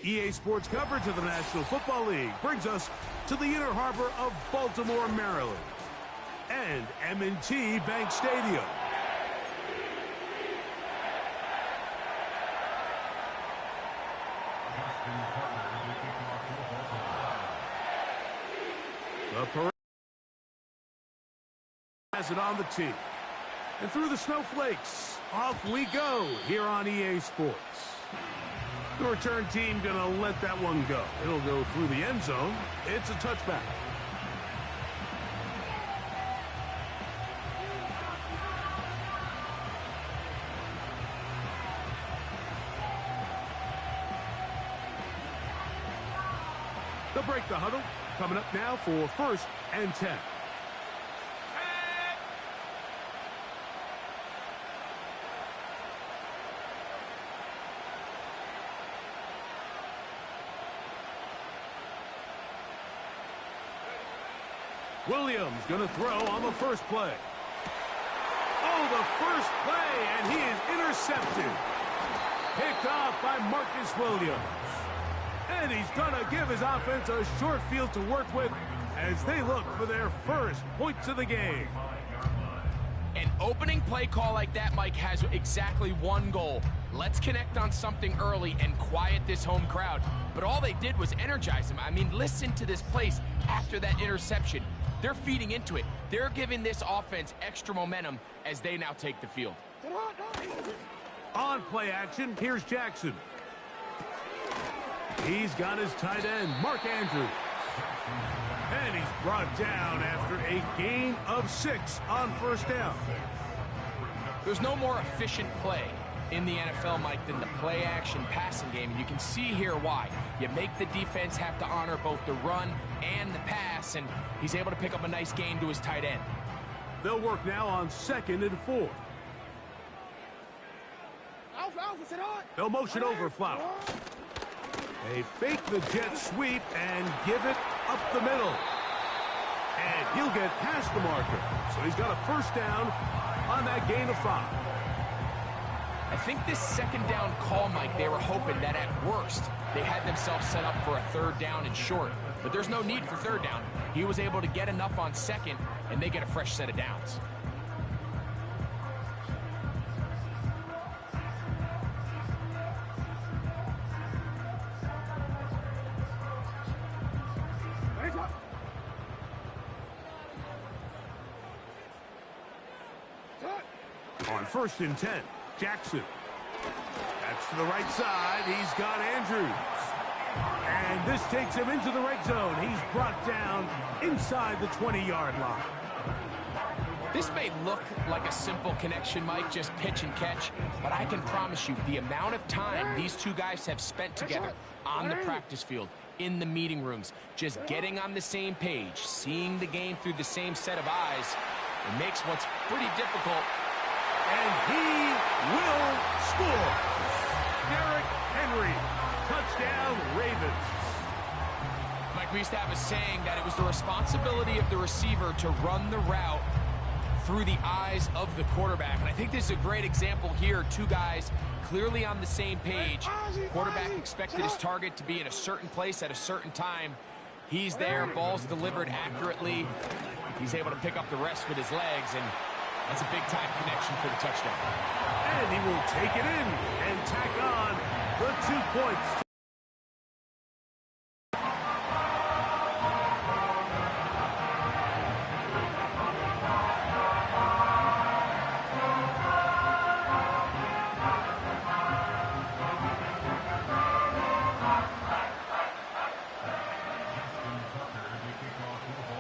EA Sports coverage of the National Football League brings us to the inner harbor of Baltimore, Maryland, and M&T Bank Stadium. The parade has it on the tee. And through the snowflakes, off we go here on EA Sports. The return team going to let that one go. It'll go through the end zone. It's a touchback. They'll break the huddle. Coming up now for 1st and 10. Williams going to throw on the first play. Oh, the first play, and he is intercepted. Picked off by Marcus Williams. And he's going to give his offense a short field to work with as they look for their first points of the game. An opening play call like that, Mike, has exactly one goal. Let's connect on something early and quiet this home crowd. But all they did was energize them. I mean, listen to this place after that interception. They're feeding into it. They're giving this offense extra momentum as they now take the field. On play action, here's Jackson. He's got his tight end, Mark Andrews. And he's brought down after a gain of 6 on first down. There's no more efficient play in the NFL, Mike, than the play-action passing game. And you can see here why. You make the defense have to honor both the run and the pass, and he's able to pick up a nice gain to his tight end. They'll work now on 2nd and 4. They'll motion over Flowers. They fake the jet sweep and give it up the middle. And he'll get past the marker. So he's got a first down on that gain of 5. I think this 2nd down call, Mike, they were hoping that at worst they had themselves set up for a 3rd down and short. But there's no need for 3rd down. He was able to get enough on 2nd, and they get a fresh set of downs. On 1st and 10, Jackson. That's to the right side. He's got Andrews. And this takes him into the red zone. He's brought down inside the 20-yard line. This may look like a simple connection, Mike, just pitch and catch, but I can promise you the amount of time these two guys have spent together on the practice field, in the meeting rooms, just getting on the same page, seeing the game through the same set of eyes, it makes what's pretty difficult. And he will score. Derrick Henry, touchdown Ravens. Mike, we used to have a saying that it was the responsibility of the receiver to run the route through the eyes of the quarterback. And I think this is a great example here. Two guys clearly on the same page. Quarterback expected his target to be in a certain place at a certain time. He's there, ball's delivered accurately. He's able to pick up the rest with his legs, and that's a big-time connection for the touchdown. And he will take it in and tack on the 2 points.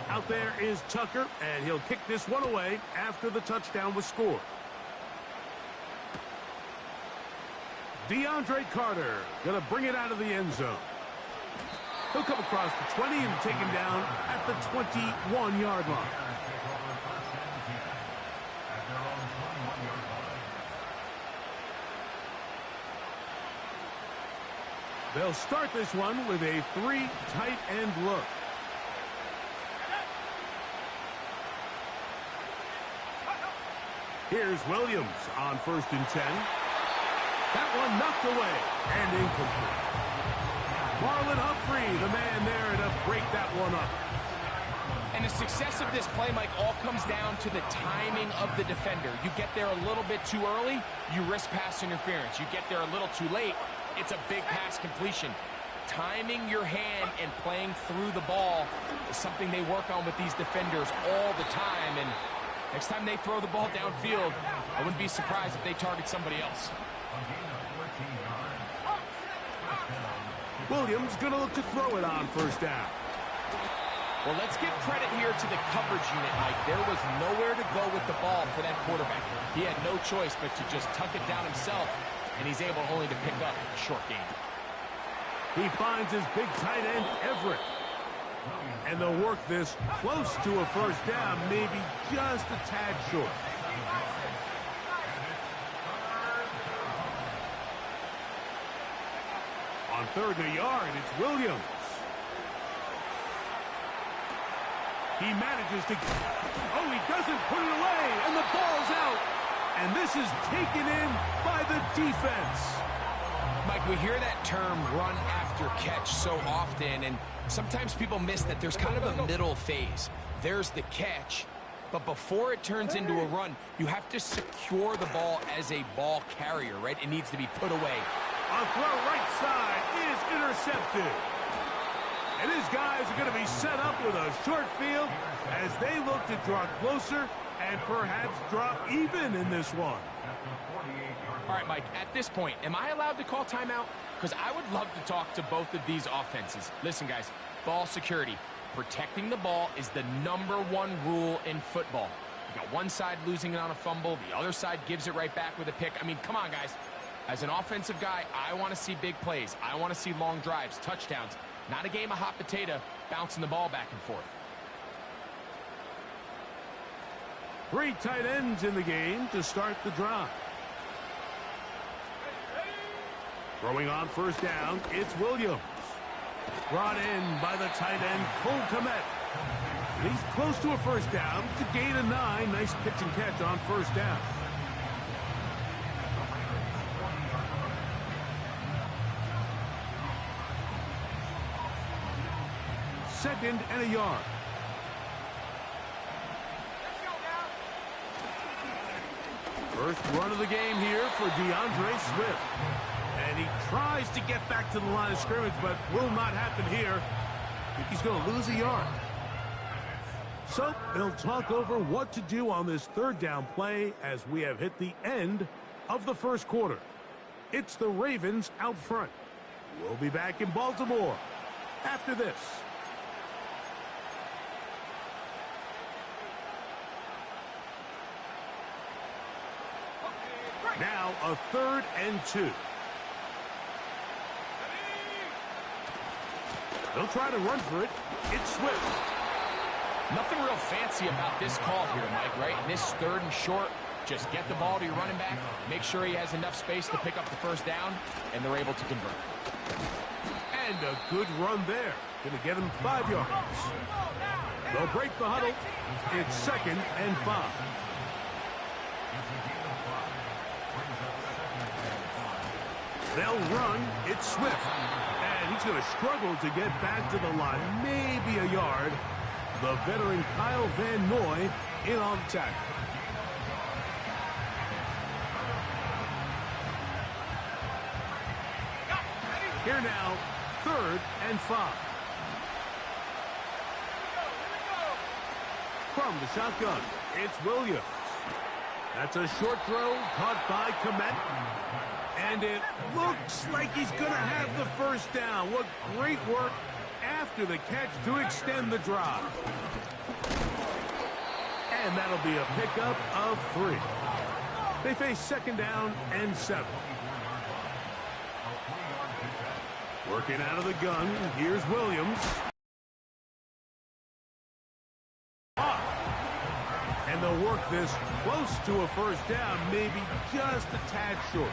Out there is Tucker, and he'll kick this one away after the touchdown was scored. DeAndre Carter going to bring it out of the end zone. He'll come across the 20 and take him down at the 21-yard line. They'll start this one with a 3 tight end look. Here's Williams on 1st and 10. That one knocked away and incomplete. Marlon Humphrey, the man there to break that one up. And the success of this play, Mike, all comes down to the timing of the defender. You get there a little bit too early, you risk pass interference. You get there a little too late, it's a big pass completion. Timing your hand and playing through the ball is something they work on with these defenders all the time. And next time they throw the ball downfield, I wouldn't be surprised if they target somebody else. Williams going to look to throw it on first down. Well, let's give credit here to the coverage unit, Mike. There was nowhere to go with the ball for that quarterback. He had no choice but to just tuck it down himself, and he's able only to pick up a short gain. He finds his big tight end, Everett. And they'll work this close to a first down, maybe just a tad short. On 3rd and a yard, it's Williams. He manages to... Oh, he doesn't put it away, and the ball's out. And this is taken in by the defense. Mike, we hear that term run after catch so often, and sometimes people miss that there's kind of a middle phase. There's the catch, but before it turns into a run, you have to secure the ball as a ball carrier, right? It needs to be put away. A throw right side is intercepted. And his guys are going to be set up with a short field as they look to draw closer and perhaps draw even in this one. All right, Mike, at this point, am I allowed to call timeout? Because I would love to talk to both of these offenses. Listen, guys, ball security. Protecting the ball is the #1 rule in football. You got one side losing it on a fumble, the other side gives it right back with a pick. I mean, come on, guys. As an offensive guy, I want to see big plays. I want to see long drives, touchdowns. Not a game of hot potato, bouncing the ball back and forth. 3 tight ends in the game to start the drive. Throwing on first down, it's Williams. Brought in by the tight end, Cole Kmet. And he's close to a first down to gain a 9. Nice pitch and catch on first down. Second and a yard. First run of the game here for DeAndre Swift. And he tries to get back to the line of scrimmage, but will not happen here. I think he's going to lose a yard. So they'll talk over what to do on this 3rd down play as we have hit the end of the first quarter. It's the Ravens out front. We'll be back in Baltimore after this. Now a 3rd and 2. They'll try to run for it. It's Swift. Nothing real fancy about this call here, Mike, right? In this 3rd and short, just get the ball to your running back, make sure he has enough space to pick up the first down, and they're able to convert. And a good run there. Going to get him 5 yards. They'll break the huddle. It's 2nd and 5. They'll run. It's Swift. And he's going to struggle to get back to the line. Maybe a yard. The veteran Kyle Van Noy in on tackle. Here now, 3rd and 5. From the shotgun, it's Williams. That's a short throw caught by Kmet. And it looks like he's going to have the first down. What great work after the catch to extend the drive. And that'll be a pickup of 3. They face 2nd down and 7. Working out of the gun, here's Williams. And they'll work this close to a first down, maybe just a tad short.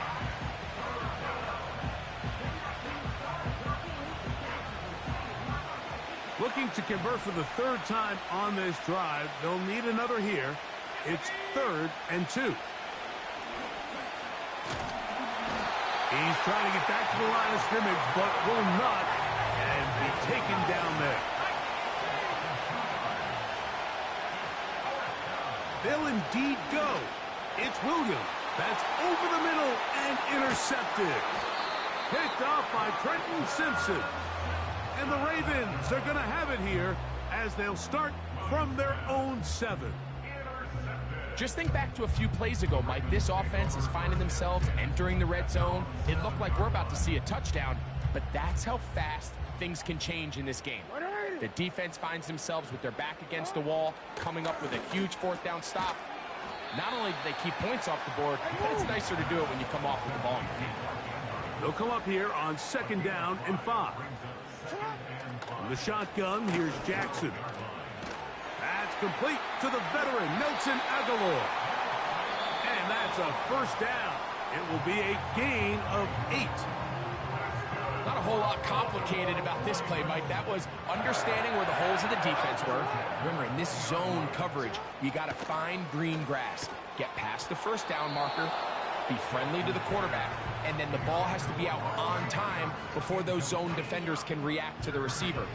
Looking to convert for the 3rd time on this drive. They'll need another here. It's 3rd and 2. He's trying to get back to the line of scrimmage, but will not taken down there. They'll indeed go. It's Williams. That's over the middle and intercepted. Picked off by Trenton Simpson. And the Ravens are going to have it here as they'll start from their own 7. Just think back to a few plays ago, Mike. This offense is finding themselves entering the red zone. It looked like we're about to see a touchdown, but that's how fast things can change in this game. The defense finds themselves with their back against the wall, coming up with a huge 4th down stop. Not only do they keep points off the board, but it's nicer to do it when you come off with the ball in your hand. They'll come up here on 2nd down and 5. From the shotgun, here's Jackson. That's complete to the veteran, Nelson Aguilar. And that's a 1st down. It will be a gain of 8. Not a whole lot complicated about this play, Mike. That was understanding where the holes of the defense were. Remember, in this zone coverage, you got to find green grass. Get past the 1st down marker, be friendly to the quarterback, and then the ball has to be out on time before those zone defenders can react to the receiver.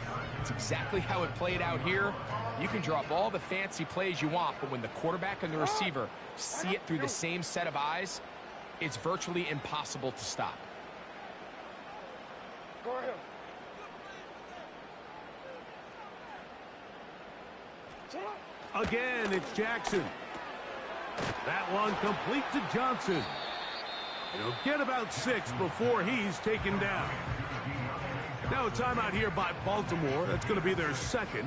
It's exactly how it played out here. You can draw up all the fancy plays you want, but when the quarterback and the receiver see it through the same set of eyes, it's virtually impossible to stop. Again, it's Jackson. That one complete to Johnson. He'll get about 6 before he's taken down. Now a timeout here by Baltimore. That's going to be their 2nd,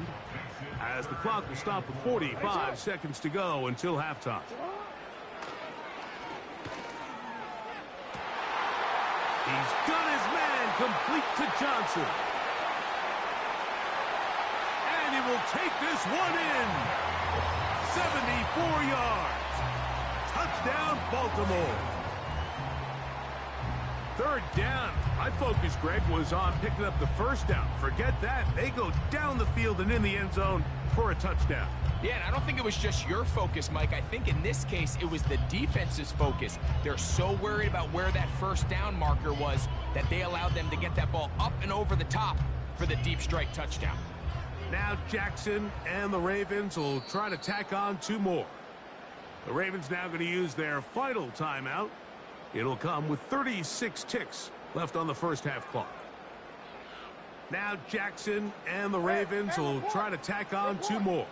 as the clock will stop with 45 seconds to go until halftime. He's got his man complete to Johnson. And he will take this one in. 74 yards. Touchdown, Baltimore. 3rd down. My focus, Greg, was on picking up the 1st down. Forget that. They go down the field and in the end zone for a touchdown. Yeah, and I don't think it was just your focus, Mike. I think in this case, it was the defense's focus. They're so worried about where that 1st down marker was that they allowed them to get that ball up and over the top for the deep strike touchdown. Now Jackson and the Ravens will try to tack on 2 more. The Ravens now going to use their final timeout. It'll come with 36 ticks left on the 1st half clock. Now Jackson and the Ravens will try to tack on 2 more.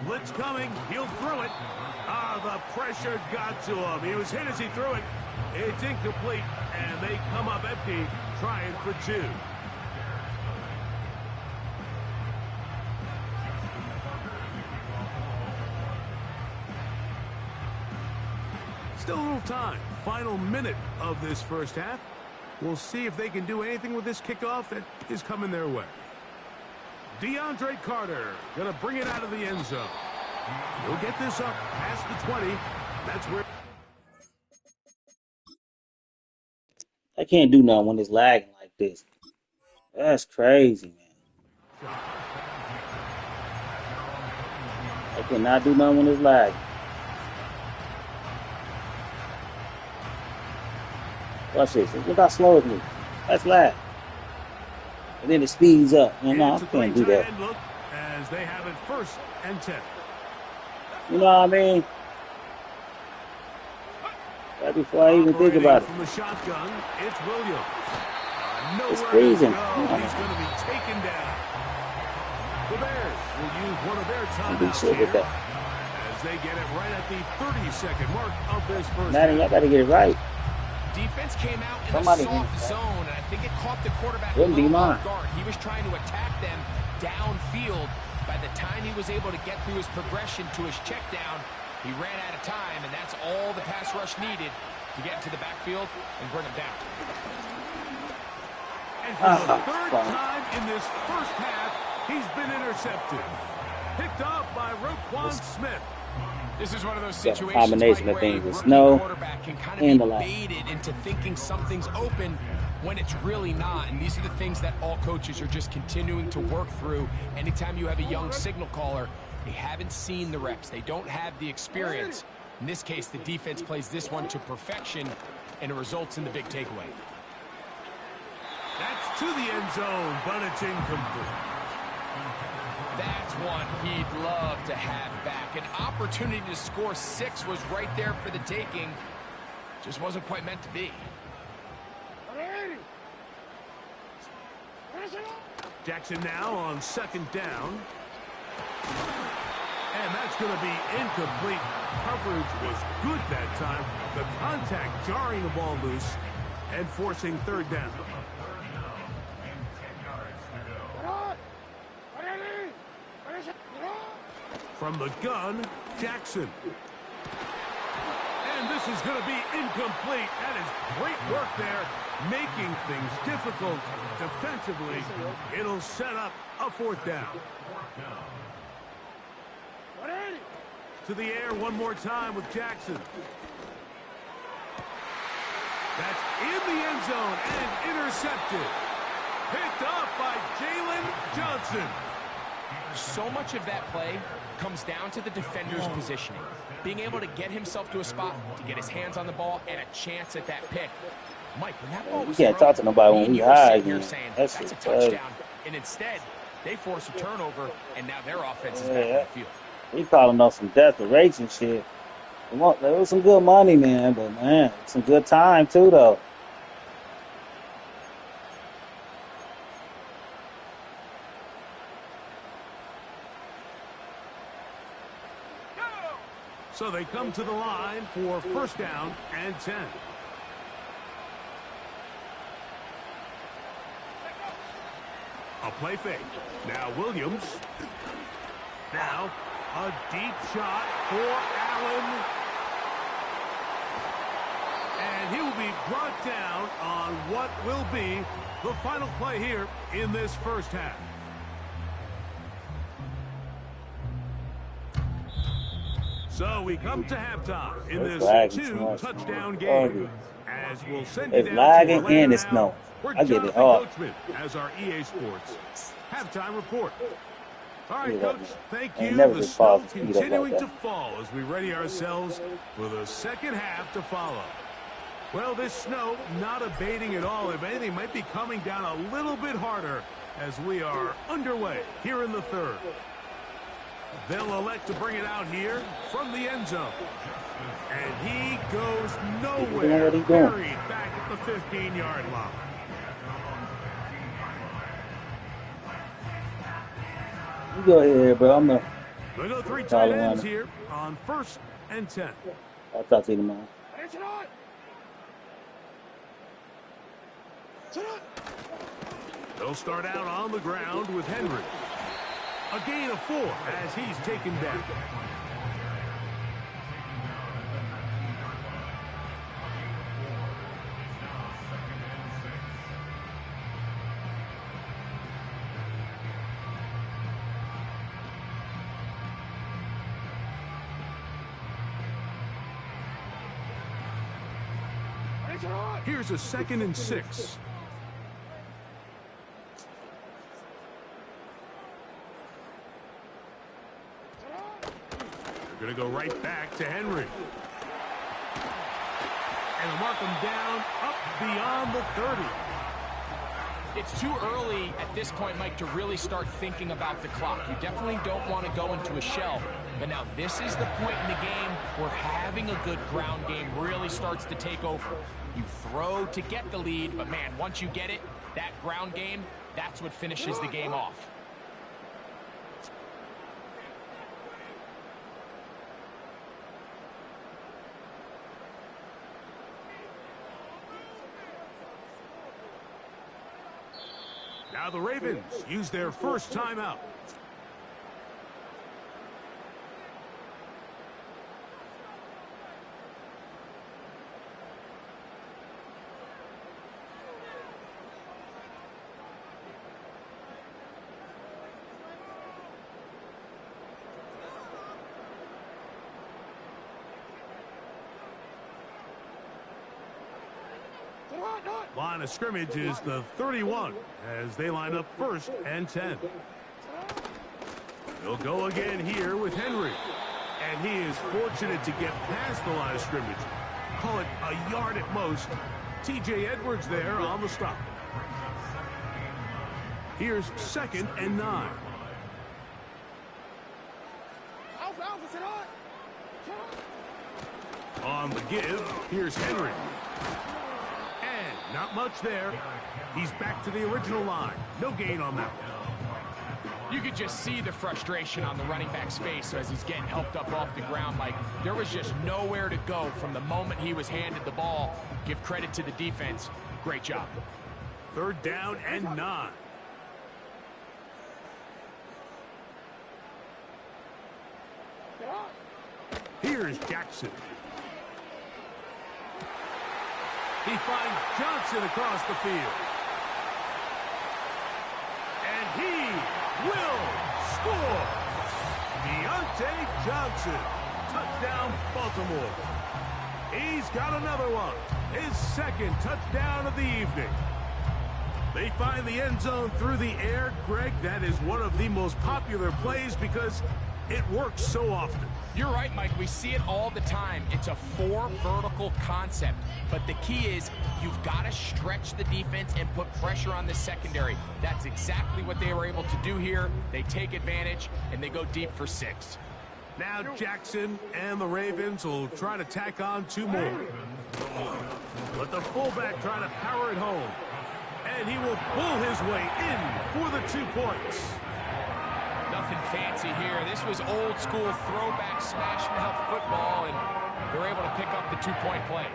Blitz coming. He'll throw it. The pressure got to him. He was hit as he threw it. It's incomplete, and they come up empty, trying for 2. Still a little time. Final minute of this 1st half. We'll see if they can do anything with this kickoff that is coming their way. DeAndre Carter going to bring it out of the end zone. He'll get this up past the 20. That's where... I can't do nothing when it's lagging like this. That's crazy, man. I cannot do nothing when it's lagging. Watch this. Look how slow it moves. That's lag. And then it speeds up. You know, I can't do that. Look as they have it 1st and 10. You know what I mean? Right before I even think about it. From the shotgun, it's Williams. It's freezing. He's going to be taken down. The Bears will use one of their timeouts here with that. As they get it right at the 30-second mark of this 1st Madden, y'all got to get it right. Defense came out in a soft zone, and I think it caught the quarterback a little off guard. He was trying to attack them downfield. By the time he was able to get through his progression to his check down, he ran out of time, and that's all the pass rush needed to get into the backfield and bring him down. And for the 3rd time in this 1st half, he's been intercepted. Picked off by Roquan Smith. This is one of those situations, combination of things, the snow and the light, baited into thinking something's open when it's really not. And these are the things that all coaches are just continuing to work through. Anytime you have a young signal caller, they haven't seen the reps. They don't have the experience. In this case, the defense plays this one to perfection, and it results in the big takeaway. That's to the end zone, but it's incomplete. That's one he'd love to have back. An opportunity to score 6 was right there for the taking. Just wasn't quite meant to be. Jackson now on 2nd down. And that's going to be incomplete. Coverage was good that time. The contact jarring the ball loose and forcing 3rd down. From the gun, Jackson. And this is going to be incomplete. That is great work there, making things difficult defensively. It'll set up a 4th down. To the air one more time with Jackson. That's in the end zone and intercepted. Picked off by Jalen Johnson. So much of that play comes down to the defender's positioning. Being able to get himself to a spot, to get his hands on the ball, and a chance at that pick. Mike, when that ball was you can't talk to nobody when we high again. That's a touchdown. And instead, they force a turnover, and now their offense is back on the field. He calling off some desperation shit. There was some good money, man, but man, some good time too, though. So they come to the line for 1st down and 10. A play fake. Now Williams. Now a deep shot for Allen. And he will be brought down on what will be the final play here in this 1st half. So we come to halftime in this 2-touchdown game. As we'll send you down lagging and it's no. I get it. Coachman as our EA Sports halftime report. All right, Coach, thank you. The snow continuing to fall as we ready ourselves for the 2nd half to follow. Well, this snow not abating at all. If anything, might be coming down a little bit harder as we are underway here in the 3rd. They'll elect to bring it out here from the end zone. And he goes nowhere. Buried back at the 15-yard line. You go ahead, bro. I'm going to go 3 tight ends here on 1st and 10. I'll talk to you tomorrow. They'll start out on the ground with Henry. A gain of 4 as he's taken down. Here's a 2nd and 6. Going to go right back to Henry. And mark him down up beyond the 30. It's too early at this point, Mike, to really start thinking about the clock. You definitely don't want to go into a shell. But now this is the point in the game where having a good ground game really starts to take over. You throw to get the lead, but man, once you get it, that ground game, that's what finishes the game off. Now the Ravens use their 1st timeout. Line of scrimmage is the 31 as they line up 1st and 10. They'll go again here with Henry. And he is fortunate to get past the line of scrimmage. Call it a yard at most. T.J. Edwards there on the stop. Here's 2nd and 9. On the give, here's Henry. And not much there. He's back to the original line. No gain on that one. You could just see the frustration on the running back's face as he's getting helped up off the ground. Like, there was just nowhere to go from the moment he was handed the ball. Give credit to the defense. Great job. 3rd down and 9. Here's Jackson. He finds Johnson across the field. And he will score. Deontay Johnson. Touchdown, Baltimore. He's got another one. His 2nd touchdown of the evening. They find the end zone through the air. Greg, that is one of the most popular plays because it works so often. You're right, Mike. We see it all the time. It's a 4 vertical concept. But the key is you've got to stretch the defense and put pressure on the secondary. That's exactly what they were able to do here. They take advantage, and they go deep for 6. Now Jackson and the Ravens will try to tack on 2 more. But the fullback trying to power it home. And he will pull his way in for the 2 points. Nothing fancy here. This was old school throwback smash mouth football, and they're able to pick up the 2-point play.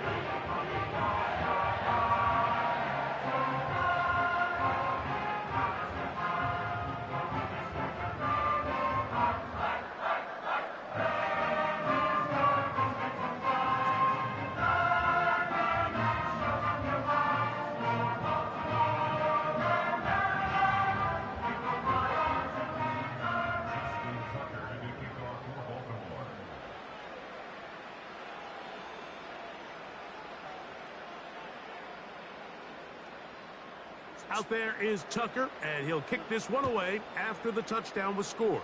Out there is Tucker, and he'll kick this one away after the touchdown was scored.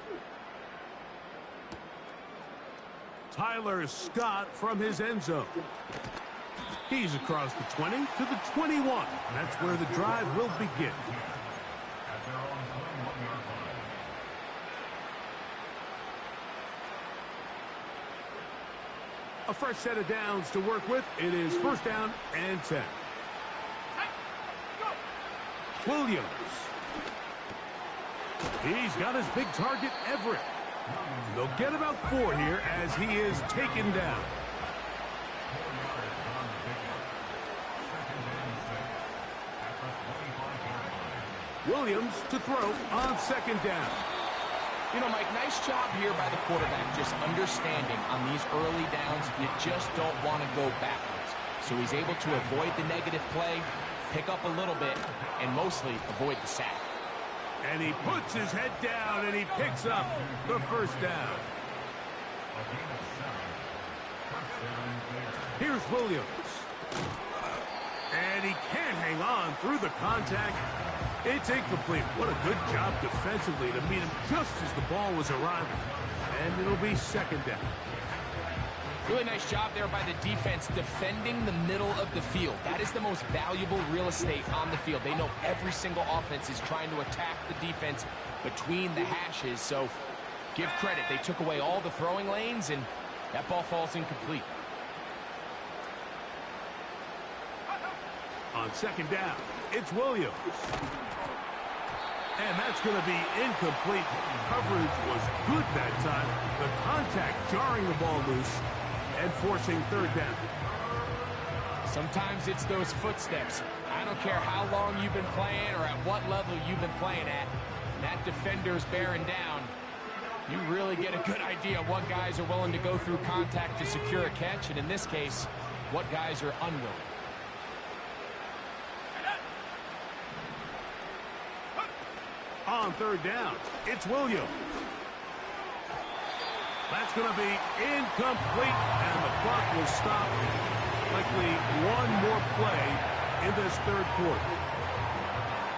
Tyler Scott from his end zone. He's across the 20 to the 21. That's where the drive will begin. A fresh set of downs to work with. It is 1st down and 10. Williams. He's got his big target, Everett. They'll get about 4 here as he is taken down. Williams to throw on 2nd down. You know, Mike, nice job here by the quarterback, just understanding on these early downs, you just don't want to go backwards. So he's able to avoid the negative play, pick up a little bit, and mostly avoid the sack. And he puts his head down and he picks up the 1st down. Here's Williams. And he can't hang on through the contact. It's incomplete. What a good job defensively to meet him just as the ball was arriving. And it'll be 2nd down. Really nice job there by the defense defending the middle of the field. That is the most valuable real estate on the field. They know every single offense is trying to attack the defense between the hashes. So give credit. They took away all the throwing lanes, and that ball falls incomplete. On 2nd down, it's Williams. And that's going to be incomplete. Coverage was good that time. The contact jarring the ball loose and forcing 3rd down. Sometimes it's those footsteps. I don't care how long you've been playing or at what level you've been playing at. When that defender's bearing down, you really get a good idea what guys are willing to go through contact to secure a catch, and in this case, what guys are unwilling. On 3rd down, it's Williams. That's going to be incomplete, and the clock will stop. Likely one more play in this 3rd quarter.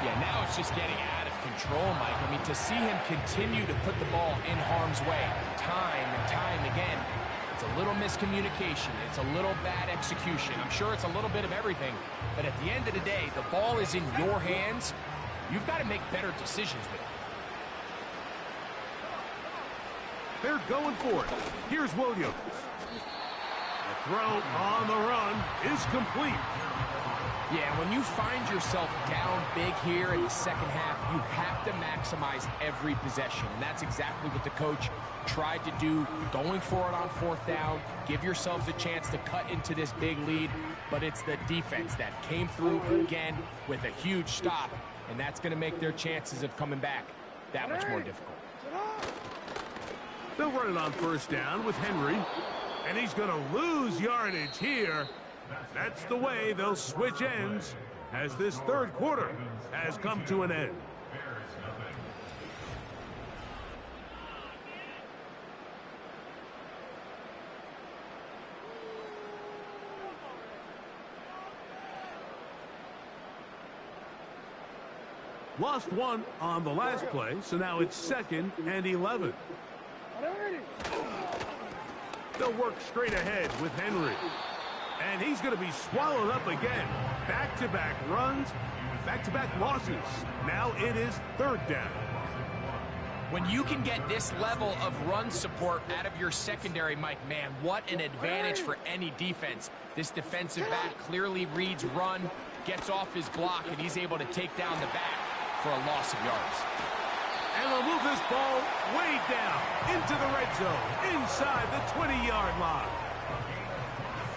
Yeah, now it's just getting out of control, Mike. I mean, to see him continue to put the ball in harm's way time and time again, it's a little miscommunication. It's a little bad execution. I'm sure it's a little bit of everything, but at the end of the day, the ball is in your hands. you've got to make better decisions with it. They're going for it. Here's Williams. The throw on the run is complete. Yeah, when you find yourself down big here in the second half, you have to maximize every possession. And that's exactly what the coach tried to do, going for it on fourth down. Give yourselves a chance to cut into this big lead. But it's the defense that came through again with a huge stop. And that's going to make their chances of coming back that much more difficult. They'll run it on first down with Henry. And he's going to lose yardage here. That's the way they'll switch ends as this third quarter has come to an end. Lost one on the last play, so now it's 2nd and 11. They'll work straight ahead with Henry. And he's going to be swallowed up again. Back-to-back runs, back-to-back losses. Now it is 3rd down. When you can get this level of run support out of your secondary, Mike, man, what an advantage for any defense. This defensive back clearly reads run, gets off his block, and he's able to take down the back for a loss of yards. And they'll move this ball way down into the red zone, inside the 20-yard line.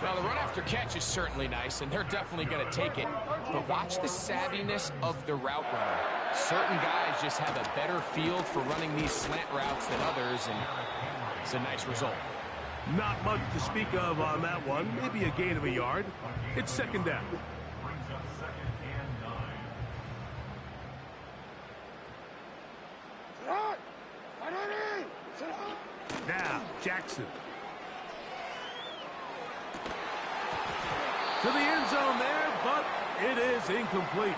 Well, the run after catch is certainly nice, and they're definitely going to take it. But watch the savviness of the route runner. Certain guys just have a better feel for running these slant routes than others, and it's a nice result. Not much to speak of on that one. Maybe a gain of a yard. It's 2nd down. Now, Jackson. To the end zone there, but it is incomplete.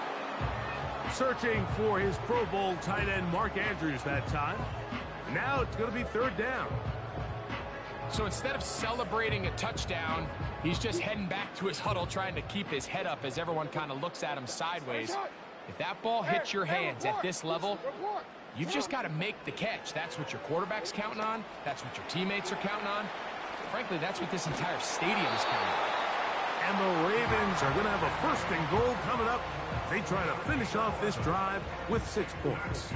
Searching for his Pro Bowl tight end Mark Andrews that time. Now it's going to be 3rd down. So instead of celebrating a touchdown, he's just heading back to his huddle trying to keep his head up as everyone kind of looks at him sideways. If that ball hits your hands at this level, you've just got to make the catch. That's what your quarterback's counting on. That's what your teammates are counting on. Frankly, that's what this entire stadium is counting on. And the Ravens are going to have a 1st and goal coming up. They try to finish off this drive with 6 points.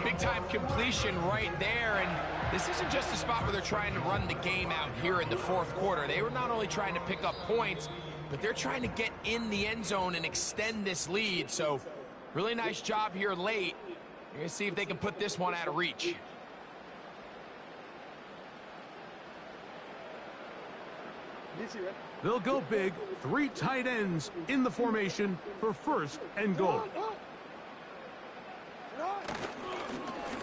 Big-time completion right there, and this isn't just a spot where they're trying to run the game out here in the 4th quarter. They were not only trying to pick up points, but they're trying to get in the end zone and extend this lead. So, really nice job here late. You're going to see if they can put this one out of reach. They'll go big, 3 tight ends in the formation for 1st and goal.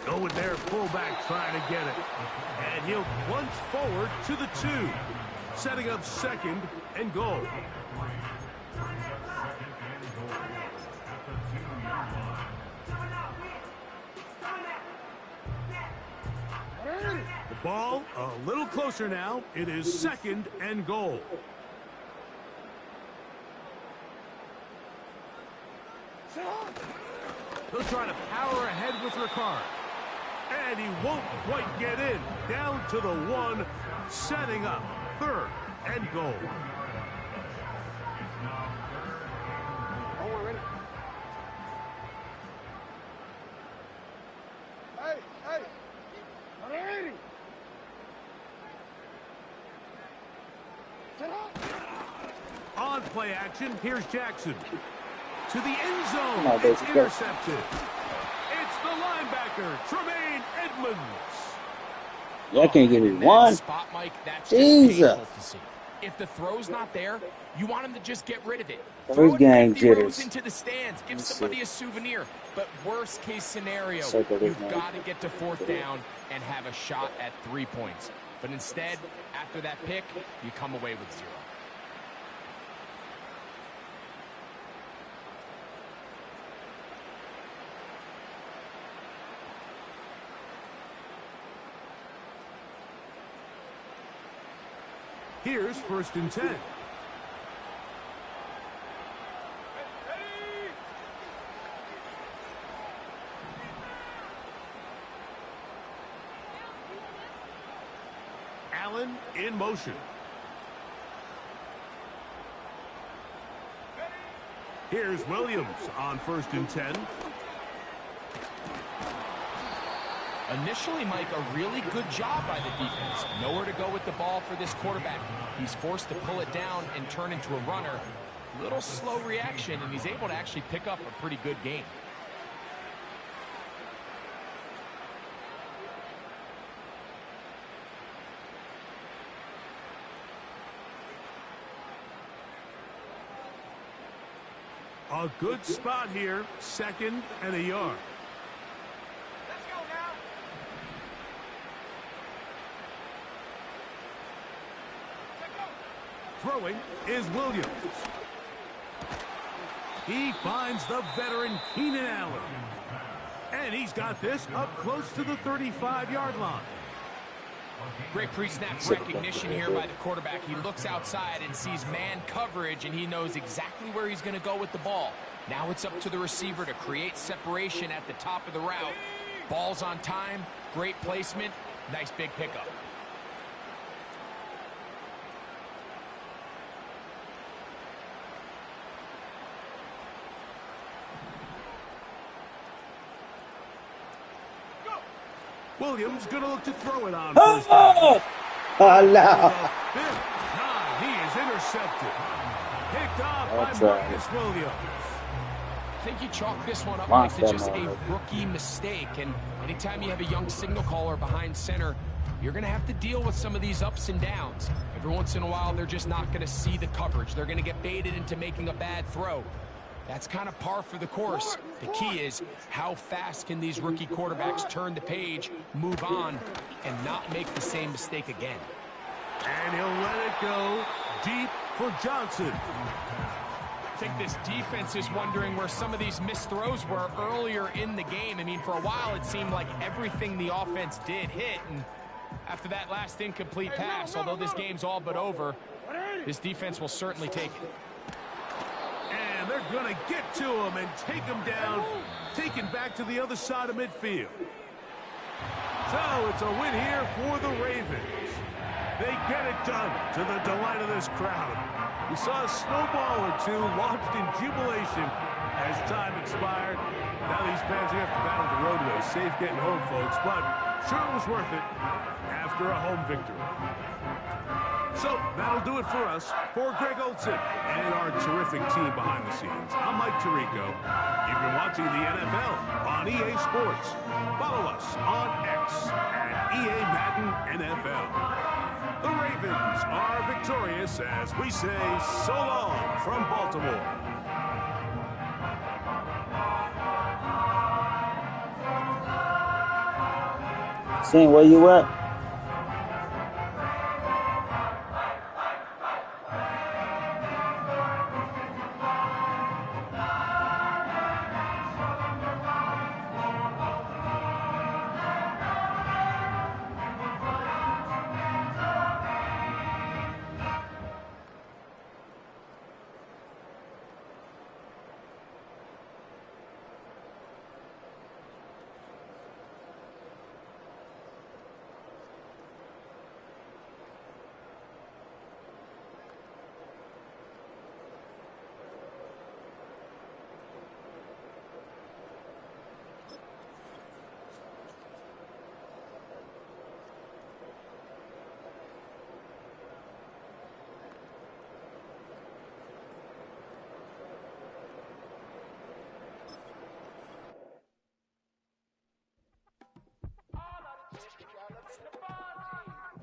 Go with their fullback trying to get it. And he'll plunge forward to the 2, setting up 2nd and goal. The ball a little closer now. It is 2nd and goal. He'll try to power ahead with Ricard. And he won't quite get in. Down to the 1, setting up 3rd and goal. On play action, here's Jackson. To the end zone, it's intercepted. It's the linebacker, Tremaine Edmonds. Y'all can't give me one. Spot, Mike, that's Jesus. just painful to see. If the throw's not there, you want him to just get rid of it. Throw Throw it gang 50 rows jitters. into the stands. Give somebody a souvenir. But worst case scenario, Circle this you've man. got to get to 4th down and have a shot at 3 points. But instead, after that pick, you come away with 0. Here's 1st and 10. Allen in motion. Here's Williams on 1st and 10. Initially, Mike, a really good job by the defense. Nowhere to go with the ball for this quarterback. He's forced to pull it down and turn into a runner. Little slow reaction, and he's able to actually pick up a pretty good game. A good spot here, 2nd and a yard. Let's go now. Throwing is Williams. He finds the veteran Keenan Allen. And he's got this up close to the 35-yard line. Great pre-snap recognition here by the quarterback. He looks outside and sees man coverage, and he knows exactly where he's going to go with the ball. Now it's up to the receiver to create separation at the top of the route. Ball's on time, great placement, nice big pickup. Williams going to look to throw it on. Oh, no. He is intercepted. Picked off by Marcus Williams. I think you chalk this one up like to just a rookie mistake. And anytime you have a young signal caller behind center, you're going to have to deal with some of these ups and downs. Every once in a while, they're just not going to see the coverage. They're going to get baited into making a bad throw. That's kind of par for the course. The key is how fast can these rookie quarterbacks turn the page, move on, and not make the same mistake again. And he'll let it go deep for Johnson. I think this defense is wondering where some of these missed throws were earlier in the game. I mean, for a while, it seemed like everything the offense did hit. And after that last incomplete pass, although this game's all but over, this defense will certainly take it. And they're going to get to him and take him down, taken back to the other side of midfield. So it's a win here for the Ravens. They get it done to the delight of this crowd. We saw a snowball or two launched in jubilation as time expired. Now these fans are going to have to battle the roadway. Safe getting home, folks, but sure it was worth it after a home victory. So that'll do it for us. For Greg Olson and our terrific team behind the scenes, I'm Mike Tirico. You've been watching the NFL on EA Sports. Follow us on X at EA Madden NFL. The Ravens are victorious as we say so long from Baltimore. Saying where you at?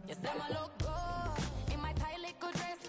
Yes, I'ma look good in my tight little dress.